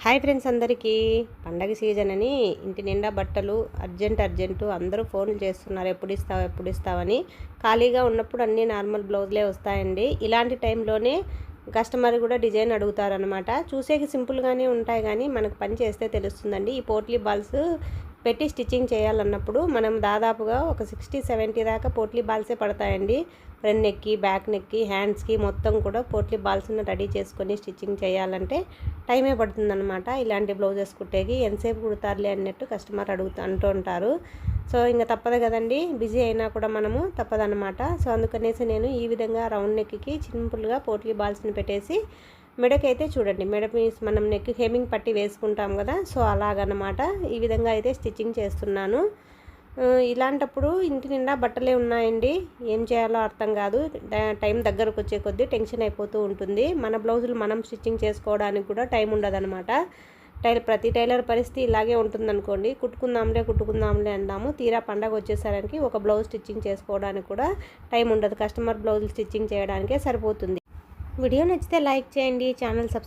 Hi friends, అందరికీ పండగ season అని ఇంటి నిండా బట్టలు అర్జెంటు అందరూ ఫోన్లు చేస్తున్నారు. ఎప్పుడు ఇస్తావని. ఖాళీగా ఉన్నప్పుడు అన్నీ నార్మల్ బ్లౌజ్లే వస్తాయండి. ఇలాంటి టైంలోనే కస్టమర్ కూడా డిజైన్ అడుగుతారనమాట. చూసేకి సింపుల్గానే ఉంటాయి, కానీ మనకు పని చేస్తే తెలుస్తుందండి. ఈ పోట్లీ బాల్స్ పెట్టి స్టిచ్చింగ్ చేయాలన్నప్పుడు మనం దాదాపుగా ఒక 60-70 దాకా పోట్లీ బాల్సే పడతాయండి. ఫ్రంట్ నెక్కి, బ్యాక్ నెక్కి, హ్యాండ్స్కి మొత్తం కూడా పోట్లీ బాల్స్ని రెడీ చేసుకొని స్టిచ్చింగ్ చేయాలంటే టైమే పడుతుందన్నమాట. ఇలాంటి బ్లౌజెస్ కుట్టేకి ఎంతసేపు కుడతారులే అన్నట్టు కస్టమర్ అంటూ ఉంటారు. సో ఇంకా తప్పదు కదండి, బిజీ అయినా కూడా మనము తప్పదన్నమాట. సో అందుకనేసి నేను ఈ విధంగా రౌండ్ నెక్కి సింపుల్గా పోట్లీ బాల్స్ని పెట్టేసి మెడకైతే చూడండి, మెడ పీస్ మనం నెక్ హెమ్మింగ్ పట్టి వేసుకుంటాం కదా, సో అలాగనమాట. ఈ విధంగా అయితే స్టిచ్చింగ్ చేస్తున్నాను. ఇలాంటప్పుడు ఇంటి నిండా బట్టలే ఉన్నాయండి, ఏం చేయాలో అర్థం కాదు. టైం దగ్గరకు వచ్చే కొద్దీ టెన్షన్ అయిపోతూ ఉంటుంది. మన బ్లౌజులు మనం స్టిచ్చింగ్ చేసుకోవడానికి కూడా టైం ఉండదన్నమాట. ప్రతి టైలర్ పరిస్థితి ఇలాగే ఉంటుందనుకోండి. కుట్టుకుందాంలే అందాము, తీరా పండగ వచ్చేసరికి ఒక బ్లౌజ్ స్టిచ్చింగ్ చేసుకోవడానికి కూడా టైం ఉండదు. కస్టమర్ బ్లౌజులు స్టిచ్చింగ్ చేయడానికే సరిపోతుంది. వీడియో నచ్చితే లైక్ చేయండి, ఛానల్ సబ్స్క్రైబ్